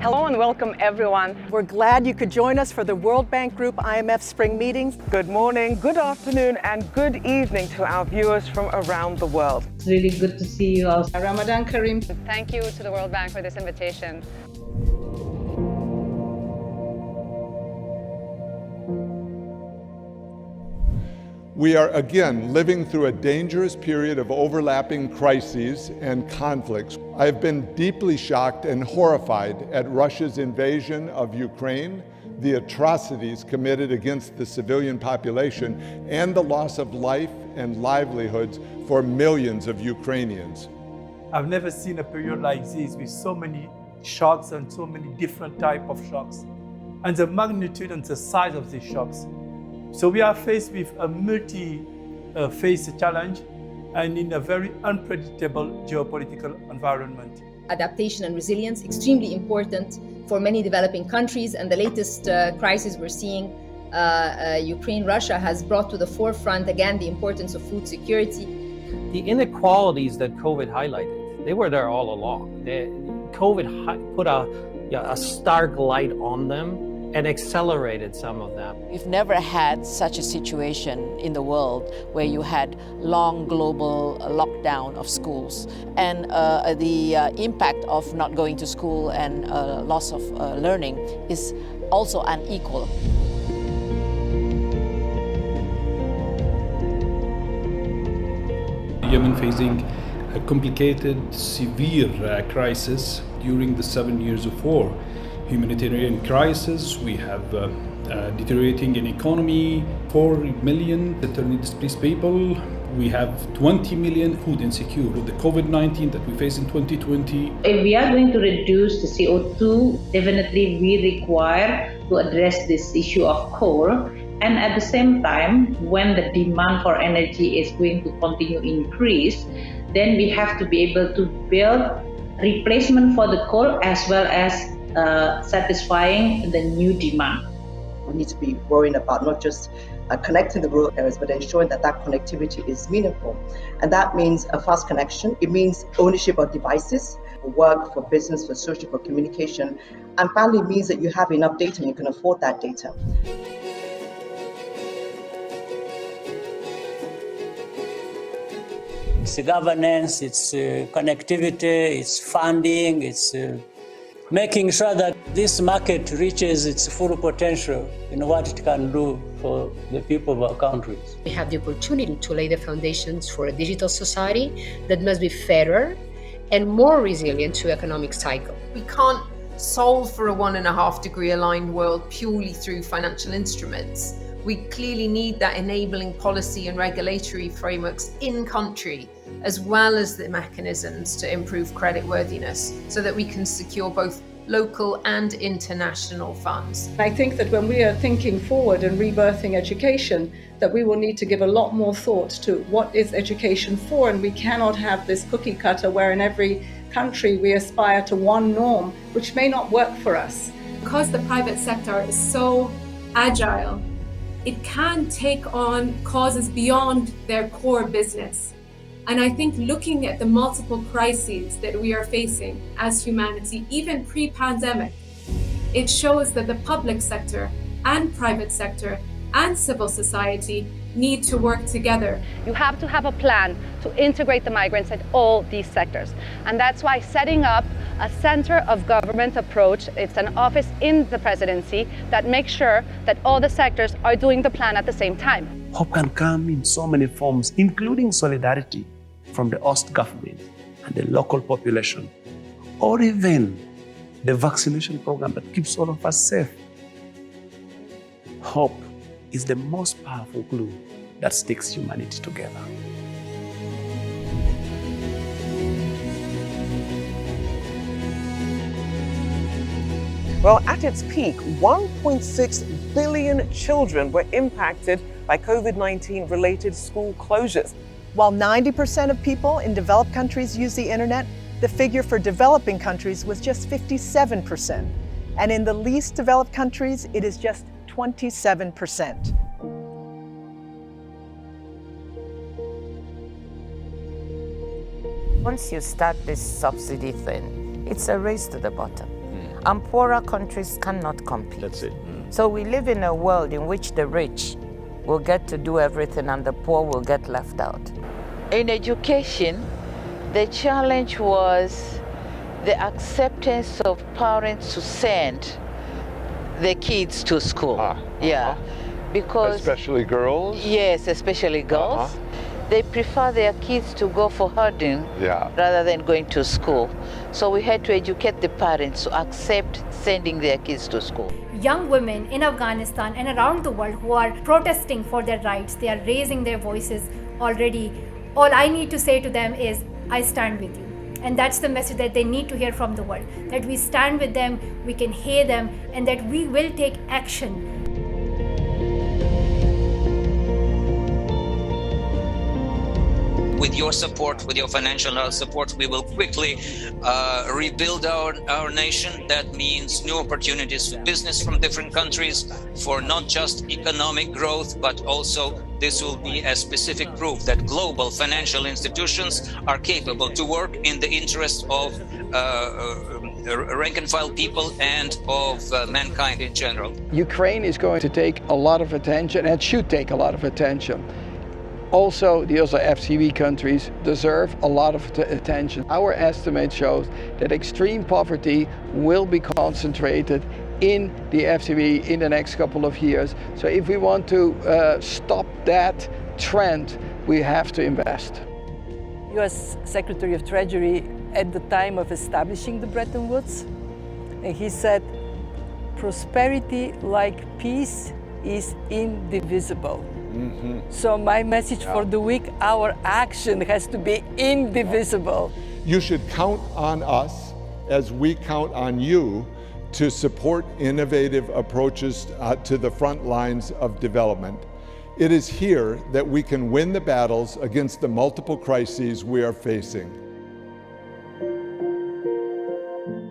Hello and welcome everyone. We're glad you could join us for the World Bank Group IMF Spring Meetings. Good morning, good afternoon and good evening to our viewers from around the world. It's really good to see you all. Ramadan Kareem. Thank you to the World Bank for this invitation. We are again living through a dangerous period of overlapping crises and conflicts. I have been deeply shocked and horrified at Russia's invasion of Ukraine, the atrocities committed against the civilian population, and the loss of life and livelihoods for millions of Ukrainians. I've never seen a period like this with so many shocks and so many different types of shocks, and the magnitude and the size of these shocks. So we are faced with a multi-phase challenge and in a very unpredictable geopolitical environment. Adaptation and resilience, extremely important for many developing countries, and the latest crisis we're seeing, Ukraine, Russia, has brought to the forefront again the importance of food security. The inequalities that COVID highlighted, they were there all along. COVID put a stark light on them and accelerated some of them. We've never had such a situation in the world where you had long global lockdown of schools, and the impact of not going to school and loss of learning is also unequal. Yemen facing a complicated, severe crisis during the 7 years of war. Humanitarian crisis, we have deteriorating in economy, 4 million internally displaced people, we have 20 million food insecure with the COVID-19 that we face in 2020. If we are going to reduce the CO2, definitely we require to address this issue of coal. And at the same time, when the demand for energy is going to continue increase, then we have to be able to build replacement for the coal as well as satisfying the new demand. We need to be worrying about not just connecting the rural areas, but ensuring that that connectivity is meaningful. And that means a fast connection. It means ownership of devices, for work, for business, for social, for communication. And finally, it means that you have enough data and you can afford that data. It's governance, it's connectivity, it's funding, it's making sure that this market reaches its full potential in what it can do for the people of our countries. We have the opportunity to lay the foundations for a digital society that must be fairer and more resilient to economic cycle. We can't solve for a 1.5 degree aligned world purely through financial instruments. We clearly need that enabling policy and regulatory frameworks in country, as well as the mechanisms to improve creditworthiness so that we can secure both local and international funds. I think that when we are thinking forward and rebirthing education, that we will need to give a lot more thought to what is education for, and we cannot have this cookie cutter where in every country we aspire to one norm, which may not work for us. Because the private sector is so agile, it can take on causes beyond their core business. And I think looking at the multiple crises that we are facing as humanity, even pre-pandemic, it shows that the public sector and private sector and civil society need to work together. You have to have a plan to integrate the migrants at all these sectors. And that's why setting up a center of government approach, it's an office in the presidency that makes sure that all the sectors are doing the plan at the same time. Hope can come in so many forms, including solidarity from the host government and the local population, or even the vaccination program that keeps all of us safe. Hope is the most powerful glue that sticks humanity together. Well, at its peak, 1.6 billion children were impacted by COVID-19 related school closures. While 90% of people in developed countries use the internet, the figure for developing countries was just 57%. And in the least developed countries, it is just 27%. Once you start this subsidy thing, it's a race to the bottom. and poorer countries cannot compete. That's it. So we live in a world in which the rich will get to do everything and the poor will get left out. In education, the challenge was the acceptance of parents to send the kids to school. Yeah, because especially girls? Yes, especially girls. They prefer their kids to go for herding rather than going to school. So we had to educate the parents to accept sending their kids to school. Young women in Afghanistan and around the world who are protesting for their rights, they are raising their voices already. All I need to say to them is, I stand with you. And that's the message that they need to hear from the world, that we stand with them, we can hear them, and that we will take action. With your support, with your financial support, we will quickly rebuild our nation. That means new opportunities for business from different countries, for not just economic growth, but also this will be a specific proof that global financial institutions are capable to work in the interest of rank and file people and of mankind in general. Ukraine is going to take a lot of attention and should take a lot of attention. Also, the other FCB countries deserve a lot of attention. Our estimate shows that extreme poverty will be concentrated in the FCB in the next couple of years. So if we want to stop that trend, we have to invest. US Secretary of Treasury at the time of establishing the Bretton Woods, and he said, prosperity like peace is indivisible. So my message for the week, our action has to be indivisible. You should count on us as we count on you to support innovative approaches to the front lines of development. It is here that we can win the battles against the multiple crises we are facing.